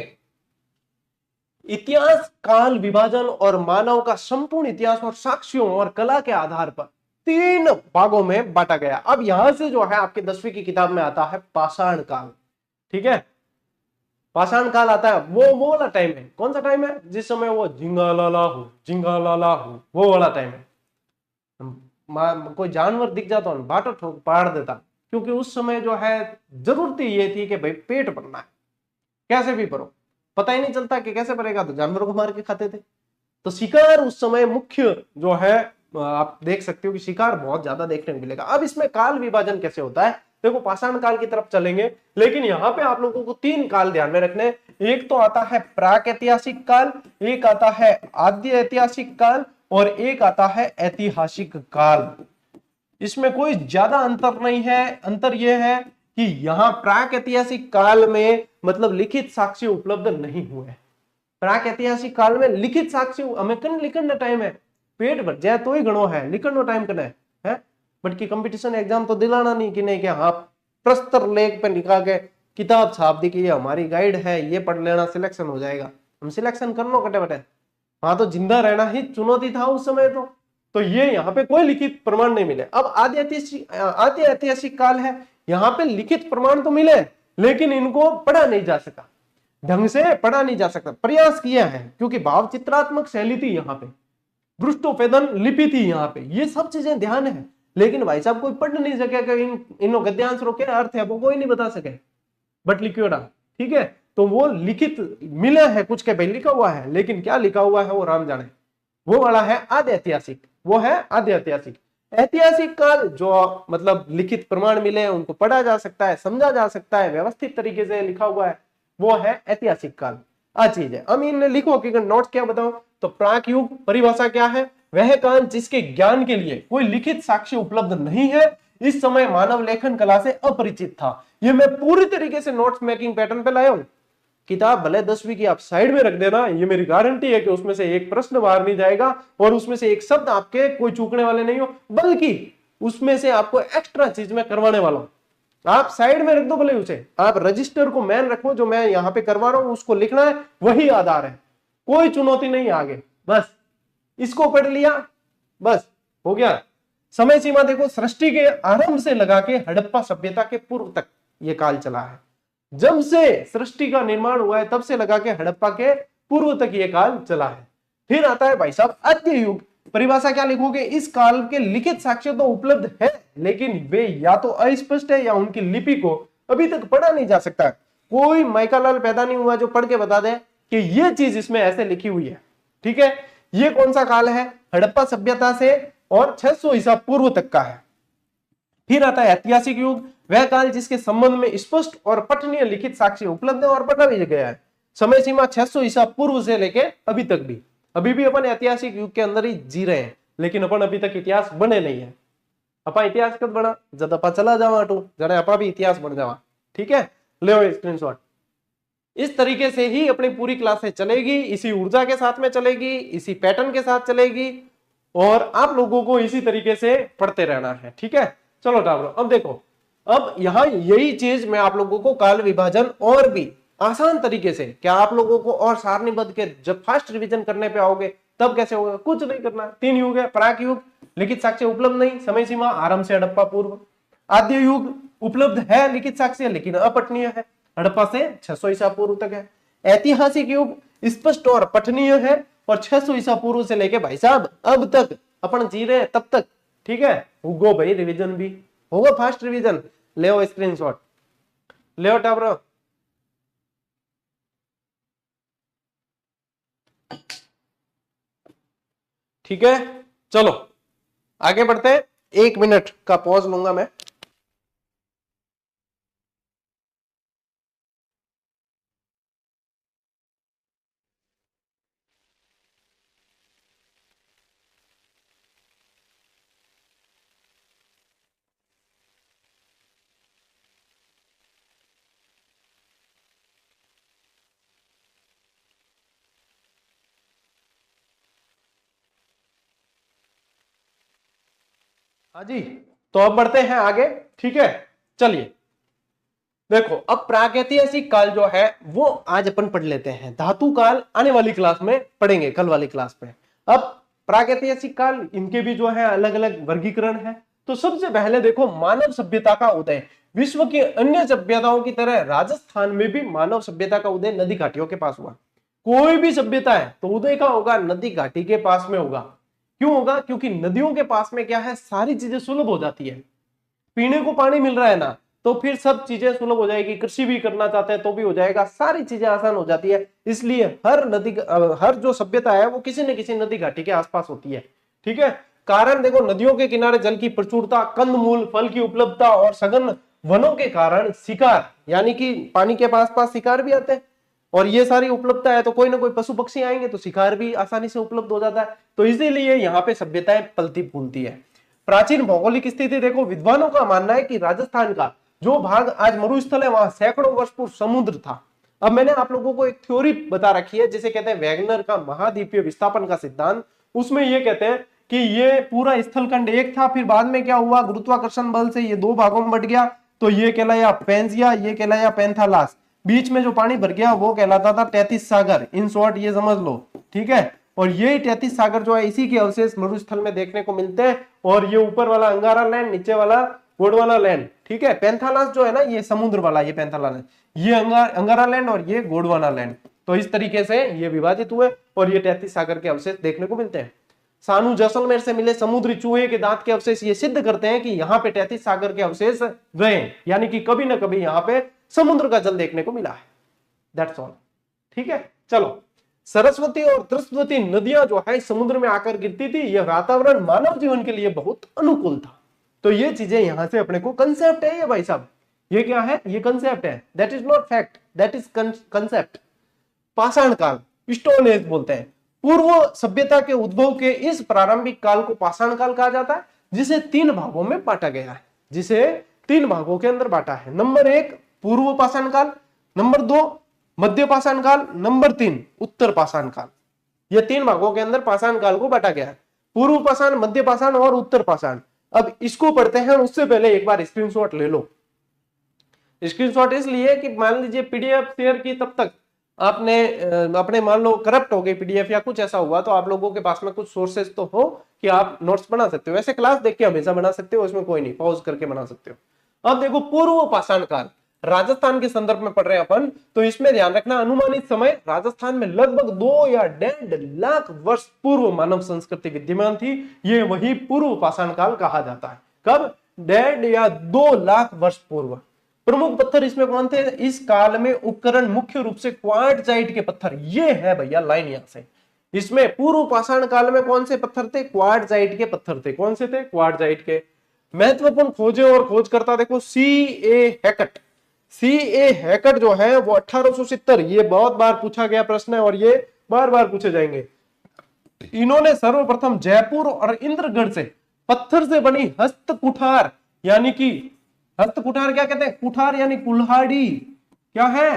इतिहास काल विभाजन और मानव का संपूर्ण इतिहास और साक्ष्यों और कला के आधार पर 3 भागों में बांटा गया। अब यहां से जो है आपके 10वीं की किताब में आता है पाषाण काल। ठीक है, पाषाण काल आता है, वो वाला टाइम है। कौन सा टाइम है? जिस समय वो जिंगालाला हो, वो वाला टाइम है। कोई जानवर दिख जाता है बाटो ठोक पाड़ देता, क्योंकि उस समय जो है जरूरत ये थी कि भाई पेट भरना है, कैसे भी भरो, पता ही नहीं चलता कि कैसे भरेगा, तो जानवरों को मार के खाते थे। तो शिकार उस समय मुख्य जो है, आप देख सकते हो कि शिकार बहुत ज्यादा देखने को मिलेगा। अब इसमें काल विभाजन कैसे होता है? देखो पाषाण काल की तरफ चलेंगे, लेकिन यहाँ पे आप लोगों को 3 काल ध्यान में रखने। एक तो आता है प्राक ऐतिहासिक काल, एक आता है आद्य ऐतिहासिक काल और एक आता है ऐतिहासिक काल। इसमें कोई ज्यादा अंतर नहीं है। अंतर यह है कि यहाँ प्राक ऐतिहासिक काल में मतलब लिखित साक्ष्य उपलब्ध नहीं हुए। प्राक ऐतिहासिक काल में लिखित साक्ष्य हमें कन लिखण टाइम है, पेट भर जाए तो ही घणो है, लिखण टाइम कने है। बट की कंपटीशन एग्जाम तो दिलाना नहीं कि नहीं कि हाँ प्रस्तर लेख पे निकाल के किताब छाप दी कि ये हमारी गाइड है, ये पढ़ लेना सिलेक्शन हो जाएगा। हम सिलेक्शन करना कटे बटे, वहां तो जिंदा रहना ही चुनौती था उस समय। तो ये यहाँ पे कोई लिखित प्रमाण नहीं मिले। अब आद्य ऐतिहासिक काल है, यहाँ पे लिखित प्रमाण तो मिले लेकिन इनको पढ़ा नहीं जा सका, ढंग से पढ़ा नहीं जा सकता। प्रयास किया है क्योंकि भाव चित्रात्मक शैली थी यहाँ पे, पृष्ठोपेदन लिपि थी यहाँ पे, ये सब चीजें ध्यान है। लेकिन भाई साहब कोई पढ़ नहीं सके कि इन गद्यांश क्या अर्थ है वो कोई नहीं बता सके, बट लिखियोड़ा। ठीक है, तो वो लिखित मिला है कुछ के भाई लिखा हुआ है, लेकिन क्या लिखा हुआ है वो राम जाने। वो वाला है आद्य ऐतिहासिक, वो है आद्य ऐतिहासिक। ऐतिहासिक काल जो मतलब लिखित प्रमाण मिले, उनको पढ़ा जा सकता है, समझा जा सकता है, व्यवस्थित तरीके से लिखा हुआ है, वो है ऐतिहासिक काल। आ चीज है। अब इन्हें लिखो कि नोट क्या बताओ तो प्राक युग परिभाषा क्या है? वह काल जिसके ज्ञान के लिए कोई लिखित साक्ष्य उपलब्ध नहीं है, इस समय मानव लेखन कला से अपरिचित था। ये मैं पूरी तरीके से नोट्स मेकिंग पैटर्न पे लाया हूं, किताब भले 10वीं की आप साइड में रख देना, ये मेरी गारंटी है कि उसमें से एक प्रश्न बाहर नहीं जाएगा और उसमें से एक शब्द आपके कोई चूकने वाले नहीं हो, बल्कि उसमें से आपको एक्स्ट्रा चीज में करवाने वाला हूं। आप साइड में रख दो भले उसे, आप रजिस्टर को मेन रखो, जो मैं यहां पे करवा रहा हूं उसको लिखना है, वही आधार है, कोई चुनौती नहीं आगे। बस इसको पढ़ लिया, बस हो गया। समय सीमा देखो, सृष्टि के आरंभ से लगा के हड़प्पा सभ्यता के पूर्व तक ये काल चला है। जब से सृष्टि का निर्माण हुआ है तब से लगा के हड़प्पा के पूर्व तक ये काल चला है। फिर आता है भाई साहब आद्य युग। परिभाषा क्या लिखोगे, इस काल के लिखित साक्ष्य तो उपलब्ध है, लेकिन वे या तो अस्पष्ट है या उनकी लिपि को अभी तक पढ़ा नहीं जा सकता। कोई माइकालाल पैदा नहीं हुआ जो पढ़ के बता दे कि ये चीज इसमें ऐसे लिखी हुई है। ठीक है, ये कौन सा काल है, हड़प्पा सभ्यता से और 600 ईसा पूर्व तक का है। फिर आता है ऐतिहासिक युग, वह काल जिसके संबंध में स्पष्ट और पठनीय लिखित साक्ष्य उपलब्ध है और पढ़ा भी गया है। समय सीमा 600 ईसा पूर्व से लेके अभी तक भी, अभी भी अपन ऐतिहासिक युग के अंदर ही जी रहे हैं, लेकिन अपन अभी तक इतिहास बने नहीं है। अपा इतिहास कब बना, जब अपा चला जावा जरा अपा भी इतिहास बन जावा। ठीक है, ले स्क्रीनशॉट। इस तरीके से ही अपनी पूरी क्लासें चलेगी, इसी ऊर्जा के साथ में चलेगी, इसी पैटर्न के साथ चलेगी और आप लोगों को इसी तरीके से पढ़ते रहना है। ठीक है, चलो टाबरो, अब देखो, अब यहां यही चीज मैं आप लोगों को काल विभाजन और भी आसान तरीके से, क्या आप लोगों को और सारणीबद्ध के जब फास्ट रिवीजन करने पे आओगे तब कैसे होगा, कुछ नहीं करना। 3 युग है, प्राक युग लिखित साक्ष्य उपलब्ध नहीं, समय सीमा आरंभ से हड़प्पा पूर्व। आद्य युग उपलब्ध है लिखित साक्ष्य लेकिन अपठनीय है, हड़प्पा से 600 ईसा पूर्व तक है। ऐतिहासिक युग स्पष्ट और पठनीय है और 600 ईसा पूर्व से लेके भाई साहब अब तक अपन जी रहे तब तक। ठीक है, गो भाई, रिवीजन भी होगा, फास्ट रिवीजन। ले स्क्रीनशॉट, ले टाबरो। ठीक है, चलो आगे बढ़ते हैं। 1 मिनट का पॉज लूंगा मैं। हाँ जी, तो अब बढ़ते हैं आगे। ठीक है, चलिए देखो, अब प्रागैतिहासिक काल जो है वो आज अपन पढ़ लेते हैं, धातु काल आने वाली क्लास में पढ़ेंगे, कल वाली क्लास में। अब प्रागैतिहासिक काल, इनके भी जो है अलग अलग वर्गीकरण है। तो सबसे पहले देखो, मानव सभ्यता का उदय। विश्व की अन्य सभ्यताओं की तरह राजस्थान में भी मानव सभ्यता का उदय नदी घाटियों के पास हुआ। कोई भी सभ्यता है तो उदय का होगा नदी घाटी के पास में होगा। क्यों होगा, क्योंकि नदियों के पास में क्या है, सारी चीजें सुलभ हो जाती है। पीने को पानी मिल रहा है ना, तो फिर सब चीजें सुलभ हो जाएगी। कृषि भी करना चाहते हैं तो भी हो जाएगा, सारी चीजें आसान हो जाती है। इसलिए हर नदी, हर जो सभ्यता है वो किसी न किसी नदी घाटी के आसपास होती है। ठीक है, कारण देखो, नदियों के किनारे जल की प्रचुरता, कंदमूल फल की उपलब्धता और सघन वनों के कारण शिकार, यानी कि पानी के पास पास शिकार भी आते हैं, और ये सारी उपलब्धता है तो कोई ना कोई पशु पक्षी आएंगे तो शिकार भी आसानी से उपलब्ध हो जाता है। तो इसीलिए यहाँ पे सभ्यताएं पलती फूलती है। प्राचीन भौगोलिक स्थिति देखो, विद्वानों का मानना है कि राजस्थान का जो भाग आज मरुस्थल है वहां सैकड़ों वर्ष पूर्व समुद्र था। अब मैंने आप लोगों को एक थ्योरी बता रखी है जिसे कहते हैं वैगनर का महाद्वीपीय विस्थापन का सिद्धांत। उसमें ये कहते हैं कि ये पूरा स्थलखंड एक था, फिर बाद में क्या हुआ, गुरुत्वाकर्षण बल से ये 2 भागों में बट गया, तो ये कहलाया पेंजिया, ये कहलाया पेंथालास। बीच में जो पानी भर गया वो कहलाता था 33 सागर। इन शॉर्ट ये समझ लो। ठीक है, और ये 33 सागर जो है इसी के अवशेष मरुस्थल में देखने को मिलते हैं। और ये ऊपर वाला अंगारा लैंड, नीचे वाला गोंडवाना लैंड। ठीक है, पेंथालास जो है ना ये समुद्र वाला, ये पेंथालास, ये अंगारा लैंड और ये गोंडवाना लैंड। तो इस तरीके से ये विभाजित हुए और ये 33 सागर के अवशेष देखने को मिलते हैं। सानू जैसलमेर से मिले समुद्री चूहे के दांत के अवशेष ये सिद्ध करते हैं कि यहाँ पे 33 सागर के अवशेष रहे, यानी कि कभी ना कभी यहाँ पे समुद्र का जल देखने को मिला है। That's all. ठीक है, चलो, सरस्वती और त्रस्वती नदियां जो है समुद्र में आकर गिरती थी, यह वातावरण मानव जीवन के लिए बहुत अनुकूल था। तो ये चीजें यहां से अपने को कंसेप्ट है ये भाई साहब, ये क्या है, ये कंसेप्ट है, that is not fact, that is concept. पाषाण काल, स्टोन एज बोलते हैं। पूर्व सभ्यता के उद्भव के इस प्रारंभिक काल को पाषाण काल कहा जाता है, जिसे 3 भागों में बांटा गया है, जिसे 3 भागों के अंदर बांटा है। नंबर 1 पूर्व पाषाण काल, नंबर 2 मध्य पाषाण काल, नंबर 3 उत्तर पाषाण काल। ये 3 भागों के अंदर पाषाण काल को बांटा गया है, पूर्व पाषाण, मध्य पाषाण और उत्तर पाषाण। अब इसको पढ़ते हैं, उससे पहले एक बार स्क्रीनशॉट ले लो। स्क्रीनशॉट इसलिए कि मान लीजिए पीडीएफ शेयर की, तब तक आपने अपने मान लो करप्ट हो गई पीडीएफ या कुछ ऐसा हुआ, तो आप लोगों के पास में कुछ सोर्सेज तो हो कि आप नोट्स बना सकते हो। वैसे क्लास देख के हमेशा बना सकते हो, उसमें कोई नहीं, पॉज करके बना सकते हो। अब देखो पूर्व पाषाण काल, राजस्थान के संदर्भ में पढ़ रहे हैं अपन, तो इसमें ध्यान रखना अनुमानित समय राजस्थान में लगभग 2 या 1.5 लाख वर्ष पूर्व मानव संस्कृति विद्यमान थी। ये वही पूर्व पाषाण काल कहा जाता है। कब? 1.5 या 2 लाख वर्ष पूर्व। प्रमुख पत्थर इसमें कौन थे? इस काल में उपकरण मुख्य रूप से क्वार्टजाइट के पत्थर, ये है भैया लाइन यहां से। इसमें पूर्व पाषाण काल में कौन से पत्थर थे? क्वार्टजाइट के पत्थर थे। कौन से थे? क्वार्टजाइट के। महत्वपूर्ण खोजें और खोजकर्ता देखो C.A. हैकट। C.A. हैकट जो है वो 1870, ये बहुत बार पूछा गया प्रश्न है और ये बार बार पूछे जाएंगे। इन्होंने सर्वप्रथम जयपुर और इंद्रगढ़ से पत्थर से बनी हस्त कुठार, यानी कि हस्त कुठार क्या कहते हैं? कुठार यानी कुल्हाड़ी। क्या है?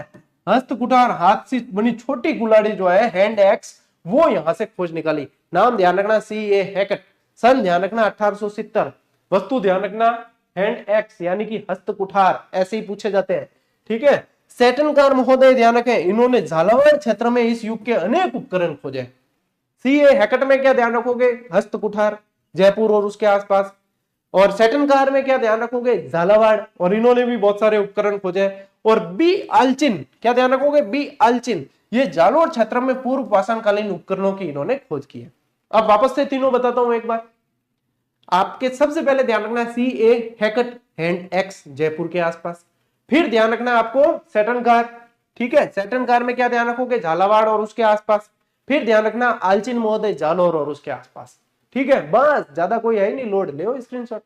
हस्त कुठार, हाथ से बनी छोटी कुल्हाड़ी जो है, हैंड एक्स, वो यहां से खोज निकाली। नाम ध्यान रखना C.A. हैकट, सन ध्यान रखना 1870, वस्तु ध्यान रखना हैंड एक्स यानी कि हस्त कुठार, ऐसे ही पूछे जाते हैं। ठीक है। सेटनकार महोदय ध्यान रखें, इन्होंने झालावाड़ क्षेत्र में इस युग के अनेक उपकरण खोजे। C.A. हैकट में क्या ध्यान रखोगे? हस्त कुठार, जयपुर और उसके आसपास। और सेटनकार में क्या ध्यान रखोगे? झालावाड़, और इन्होंने भी बहुत सारे उपकरण खोजे। और बी आलचिन, क्या ध्यान रखोगे? बी आलचिन, ये जालोर क्षेत्र में पूर्व पाषाण कालीन उपकरणों की इन्होंने खोज की है। अब वापस से तीनों बताता हूं एक बार। आपके सबसे पहले ध्यान रखना C.A. हैकट, हैंड एक्स, जयपुर के आसपास। फिर ध्यान रखना आपको सेटनकार। ठीक है, सेटनकार में क्या ध्यान रखोगे? झालावाड़ और उसके आसपास। फिर ध्यान रखना आलचिन महोदय, जालोर और उसके आसपास। ठीक है, बस ज्यादा कोई है ही नहीं, लोड ले स्क्रीनशॉट।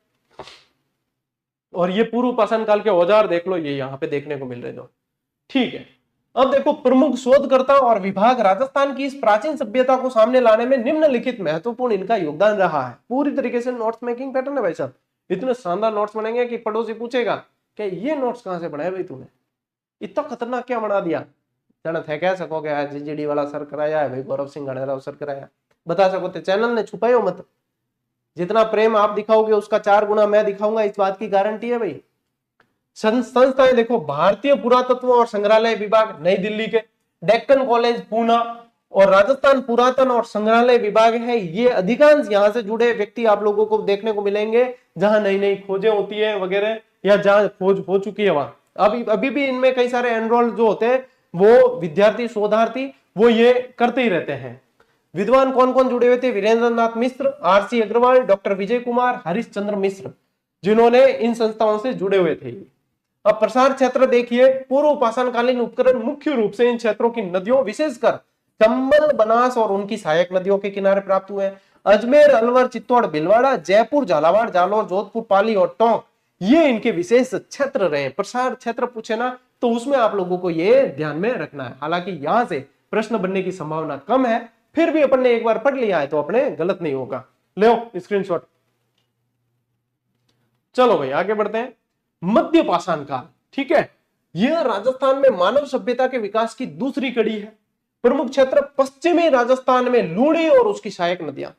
और ये पूर्व पाषाण काल के औजार देख लो, ये यहां पे देखने को मिल रहे हो। ठीक है, अब देखो प्रमुख शोधकर्ता और विभाग राजस्थान की इस प्राचीन सभ्यता को सामने लाने में निम्नलिखित महत्वपूर्ण इनका योगदान रहा है। पूरी तरीके से नोट्स मेकिंग पैटर्न है भाई साहब, इतने शानदार नोट्स बनेंगे कि पड़ोसी पूछेगा कि ये नोट्स कहां से बनाए भाई तूने, इतना खतरनाक क्या बना दिया। जानत है कह सकोगे आज जीजीडी वाला सर कराया है भाई, गौरव सिंह गणेराव सर कराया, बता सको तो चैनल ने छुपायो मत। जितना प्रेम आप दिखाओगे उसका 4 गुना मैं दिखाऊंगा, इस बात की गारंटी है भाई। संस्थाएं देखो, भारतीय पुरातत्व और संग्रहालय विभाग नई दिल्ली के, डेक्कन कॉलेज पूना और राजस्थान पुरातन और संग्रहालय विभाग है। ये अधिकांश यहाँ से जुड़े व्यक्ति आप लोगों को देखने को मिलेंगे जहां नई नई खोजें होती है वगैरह, या जहां खोज हो चुकी है वहां। अभी भी इनमें कई सारे एनरोल जो होते हैं वो विद्यार्थी शोधार्थी वो ये करते ही रहते हैं। विद्वान कौन कौन जुड़े हुए थे? वीरेंद्र नाथ मिश्र, R.C. अग्रवाल, डॉक्टर विजय कुमार, हरिश्चंद्र मिश्र, जिन्होंने इन संस्थाओं से जुड़े हुए थे। अब प्रसार क्षेत्र देखिए, पूर्व पाषाणकालीन उपकरण मुख्य रूप से इन क्षेत्रों की नदियों, विशेषकर चंबल, बनास और उनकी सहायक नदियों के किनारे प्राप्त हुए। अजमेर, अलवर, चित्तौड़, भीलवाड़ा, जयपुर, झालावाड़, जालौर, जोधपुर, पाली और टोंक, ये इनके विशेष क्षेत्र रहे। प्रसार क्षेत्र पूछे ना तो उसमें आप लोगों को ये ध्यान में रखना है। हालांकि यहां से प्रश्न बनने की संभावना कम है, फिर भी अपन ने एक बार पढ़ लिया है तो अपने गलत नहीं होगा। ले स्क्रीनशॉट। चलो भाई आगे बढ़ते हैं। मध्य पाषाण काल, ठीक है, यह राजस्थान में मानव सभ्यता के विकास की दूसरी कड़ी है। प्रमुख क्षेत्र पश्चिमी राजस्थान में लूणी और उसकी सहायक नदियां।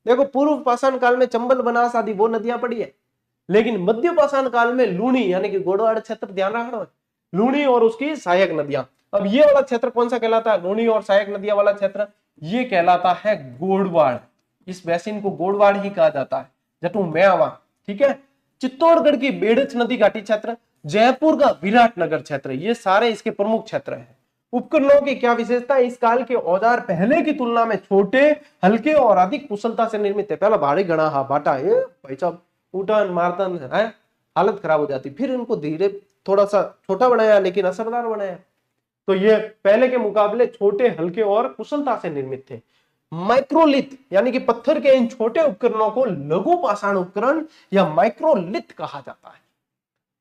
देखो पूर्व पाषाण काल में चंबल, बनास आदि वो नदियां पड़ी है, लेकिन मध्य पाषाण काल में लूणी यानी कि गोडवाड़ क्षेत्र, ध्यान रखना, लूणी और उसकी सहायक नदियां। अब ये वाला क्षेत्र कौन सा कहलाता है? लूणी और सहायक नदियां वाला क्षेत्र ये कहलाता है गोडवाड़। इस बेसिन को गोडवाड़ ही कहा जाता है, जटू म्यावा। ठीक है, चित्तौड़गढ़ की बेड़च नदी घाटी क्षेत्र, जयपुर का विराटनगर क्षेत्र, ये सारे इसके प्रमुख क्षेत्र हैं। उपकरणों की क्या विशेषता है? इस काल के औजार पहले की तुलना में छोटे, हल्के और अधिक कुशलता से निर्मित है। पहला भारी गणा हा बाटा है भाई साहब, उठन मारतन है, हालत खराब हो जाती। फिर इनको धीरे थोड़ा सा छोटा बनाया लेकिन असरदार बनाया। तो ये पहले के मुकाबले छोटे, हल्के और कुशलता से निर्मित थे। माइक्रोलिथ यानी कि पत्थर के इन छोटे उपकरणों को लघु पाषाण उपकरण या माइक्रोलिथ कहा जाता है।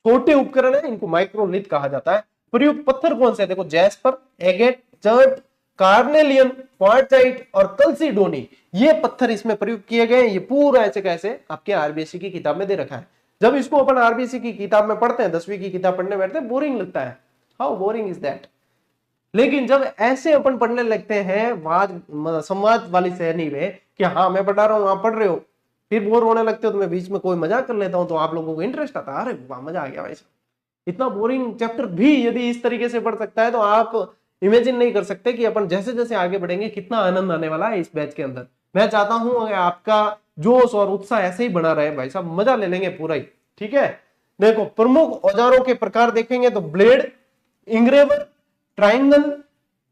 छोटे उपकरण है, इनको माइक्रोलिथ कहा जाता है। प्रयुक्त पत्थर कौन से? देखो jasper, agate, chert, carnelian, quartzite और कल्सीडोनी, ये पत्थर इसमें प्रयुक्त किए गए। ये पूरा ऐसे कैसे आपके आरबीएससी की किताब में दे रखा है। जब इसको अपन आरबीएससी की किताब में पढ़ते हैं, 10वीं की किताब पढ़ने बैठते हैं, बोरिंग लगता है। How boring is that? लेकिन जब ऐसे अपन पढ़ने लगते हैं वाद संवाद वाली श्रेणी में कि हाँ मैं पढ़ा रहा हूँ आप पढ़ रहे हो, फिर बोर होने लगते हो तो मैं बीच में कोई मजाक कर लेता हूँ तो आप लोगों को इंटरेस्ट आता है, अरे वाह मजा आ गया भाई साहब। इतना बोरिंग चैप्टर भी यदि इस तरीके से पढ़ सकता है तो आप इमेजिन नहीं कर सकते कि अपन जैसे जैसे आगे बढ़ेंगे कितना आनंद आने वाला है इस बैच के अंदर। मैं चाहता हूं आपका जोश और उत्साह ऐसे ही बना रहे भाई साहब, मजा ले लेंगे पूरा ही। ठीक है, देखो प्रमुख औजारों के प्रकार देखेंगे तो ब्लेड, इंग्रेवर, ट्राइंगल,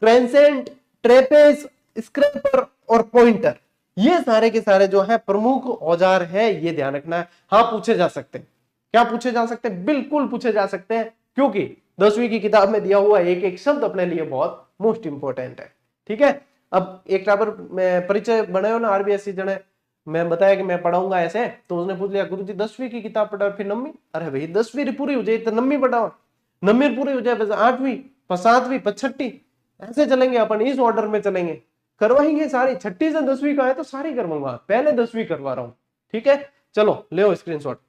क्रेसेंट, ट्रेपेज, स्क्रैपर और पॉइंटर, ये सारे के सारे जो है प्रमुख औजार है, ये ध्यान रखना है। हाँ पूछे जा सकते हैं, क्या पूछे जा सकते हैं, बिल्कुल पूछे जा सकते हैं, क्योंकि 10वीं की किताब में दिया हुआ एक एक शब्द अपने लिए बहुत मोस्ट इंपोर्टेंट है। ठीक है, अब एक टावर में परिचय बने हो ना आरबीएससी जने, मैं बताया कि मैं पढ़ाऊंगा ऐसे, तो उसने पूछ लिया गुरुजी 10वीं की किताब पढ़ा फिर 9वीं, अरे भाई 10वीं पूरी हो जाए तो 9वीं पढ़ाओ, 9वीं पूरी हो जाए फिर 8वीं, फिर 7वीं, फिर 6ठी, ऐसे चलेंगे अपन, इस ऑर्डर में चलेंगे, करवाएंगे सारी। 6ठी से 10वीं का है तो सारी करवाऊंगा, पहले 10वीं करवा रहा हूं। ठीक है, चलो ले स्क्रीनशॉट।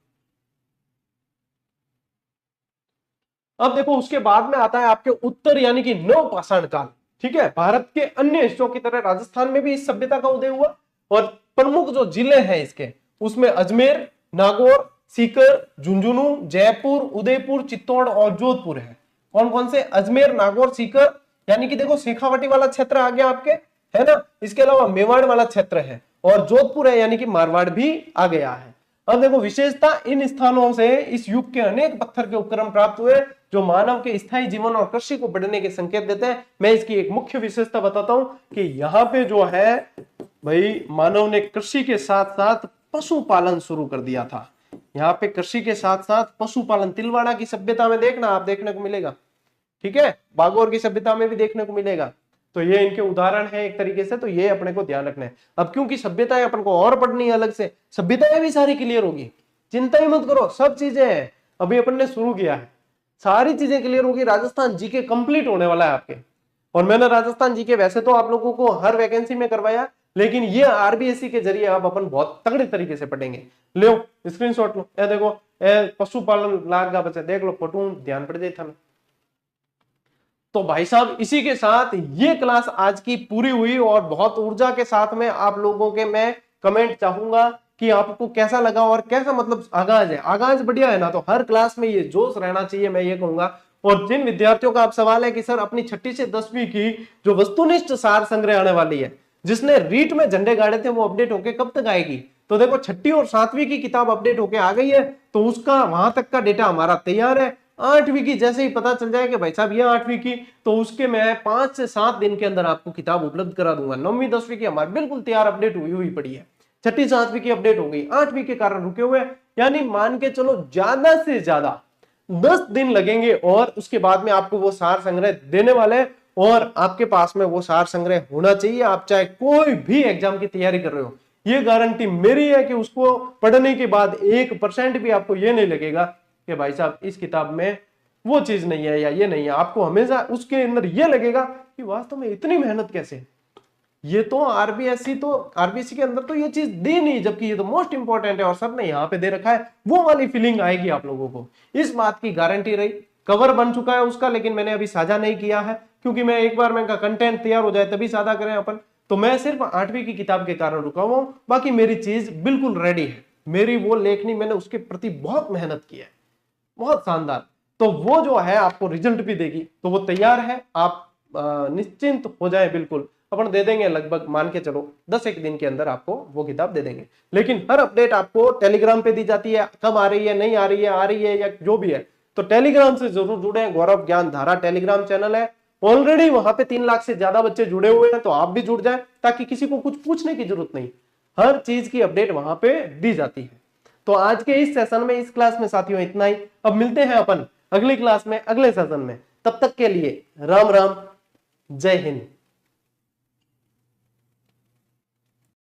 अब देखो उसके बाद में आता है आपके उत्तर यानी कि नवपाषाण काल। ठीक है, भारत के अन्य हिस्सों की तरह राजस्थान में भी इस सभ्यता का उदय हुआ और प्रमुख जो जिले हैं इसके, उसमें अजमेर, नागौर, सीकर, झुंझुनू, जयपुर, उदयपुर, चित्तौड़ और जोधपुर है। कौन कौन से, अजमेर, नागौर, सीकर, यानी कि देखो शेखावाटी वाला क्षेत्र आ गया आपके, है ना, इसके अलावा मेवाड़ वाला क्षेत्र है और जोधपुर है यानी कि मारवाड़ भी आ गया है। अब देखो विशेषता, इन स्थानों से इस युग के अनेक पत्थर के उपकरण प्राप्त हुए जो मानव के स्थायी जीवन और कृषि को बढ़ने के संकेत देते हैं। मैं इसकी एक मुख्य विशेषता बताता हूं कि यहाँ पे जो है भाई मानव ने कृषि के साथ साथ पशुपालन शुरू कर दिया था। यहाँ पे कृषि के साथ साथ पशुपालन, तिलवाड़ा की सभ्यता में देखना आप देखने को मिलेगा, ठीक है, बागौर की सभ्यता में भी देखने को मिलेगा। तो ये इनके उदाहरण है एक तरीके से, तो ये अपने को ध्यान रखना है। अब क्योंकि सभ्यताएं अपन को और पढ़नी है अलग से, सभ्यताएं भी सारी क्लियर होगी, चिंता ही मत करो, सब चीजें हैं, अभी अपन ने शुरू किया है, सारी चीजें क्लियर होगी। राजस्थान जीके कंप्लीट होने वाला है आपके, और मैंने राजस्थान जीके वैसे तो आप लोगों को हर वैकेंसी में करवाया, लेकिन ये आरबीएससी के जरिए आप अपन बहुत तगड़े तरीके से पढ़ेंगे। लो स्क्रीनशॉट लो, ये देखो पशुपालन लाग का बच्चा, देख लो फोटो, ध्यान पड़ जाए था। तो भाई साहब इसी के साथ ये क्लास आज की पूरी हुई और बहुत ऊर्जा के साथ में आप लोगों के मैं कमेंट चाहूंगा कि आपको कैसा लगा और कैसा, मतलब आगाज है, आगाज बढ़िया है ना, तो हर क्लास में ये जोश रहना चाहिए, मैं ये कहूंगा। और जिन विद्यार्थियों का आप सवाल है कि सर अपनी 6ठी से 10वीं की जो वस्तुनिष्ठ सार संग्रह आने वाली है, जिसने रीट में झंडे गाड़े थे, वो अपडेट होके कब तक आएगी, तो देखो 6ठी और 7वीं की किताब अपडेट होके आ गई है, तो उसका वहां तक का डेटा हमारा तैयार है। 8वीं की जैसे ही पता चल जाए कि भाई साहब ये 8वीं की, तो उसके मैं 5 से 7 दिन के अंदर आपको किताब उपलब्ध करा दूंगा। 9वीं 10वीं की हमारी बिल्कुल तैयार अपडेट हुई पड़ी है, 6ठी 7वीं की अपडेट हो गई, 8वीं के कारण रुके हुए, यानी मान के चलो ज्यादा से ज्यादा 10 दिन लगेंगे और उसके बाद में आपको वो सार संग्रह देने वाले, और आपके पास में वो सार संग्रह होना चाहिए। आप चाहे कोई भी एग्जाम की तैयारी कर रहे हो, ये गारंटी मेरी है कि उसको पढ़ने के बाद 1% भी आपको ये नहीं लगेगा कि भाई साहब इस किताब में वो चीज नहीं है या ये नहीं है। आपको हमेशा उसके अंदर ये लगेगा कि वास्तव में इतनी मेहनत कैसे, ये तो आरबीएससी के अंदर तो ये चीज दी नहीं, जबकि ये तो मोस्ट इंपॉर्टेंट है और सर ने यहाँ पे दे रखा है, वो वाली फीलिंग आएगी आप लोगों को, इस बात की गारंटी रही। कवर बन चुका है उसका, लेकिन मैंने अभी साझा नहीं किया है, क्योंकि मैं एक बार मैं कंटेंट तैयार हो जाए तभी साझा करें अपन, तो मैं सिर्फ 8वीं की किताब के कारण रुका हुआ हूं, बाकी मेरी चीज बिल्कुल रेडी है। मेरी वो लेखनी, मैंने उसके प्रति बहुत मेहनत की है, बहुत शानदार, तो वो जो है आपको रिजल्ट भी देगी, तो वो तैयार है, आप निश्चिंत हो जाए बिल्कुल। अपन दे देंगे लगभग, मान के चलो 10-1 दिन के अंदर आपको वो किताब दे देंगे, लेकिन हर अपडेट आपको टेलीग्राम पे दी जाती है, कब आ रही है, नहीं आ रही है, आ रही है या जो भी है, तो टेलीग्राम से जरूर जुड़े। गौरव ज्ञान धारा टेलीग्राम चैनल है, ऑलरेडी वहां पे 3 लाख से ज्यादा बच्चे जुड़े हुए हैं, तो आप भी जुड़ जाए ताकि किसी को कुछ पूछने की जरूरत नहीं, हर चीज की अपडेट वहां पे दी जाती है। तो आज के इस सेशन में, इस क्लास में साथियों इतना ही। अब मिलते हैं अपन अगली क्लास में, अगले सेशन में, तब तक के लिए राम राम, जय हिंद।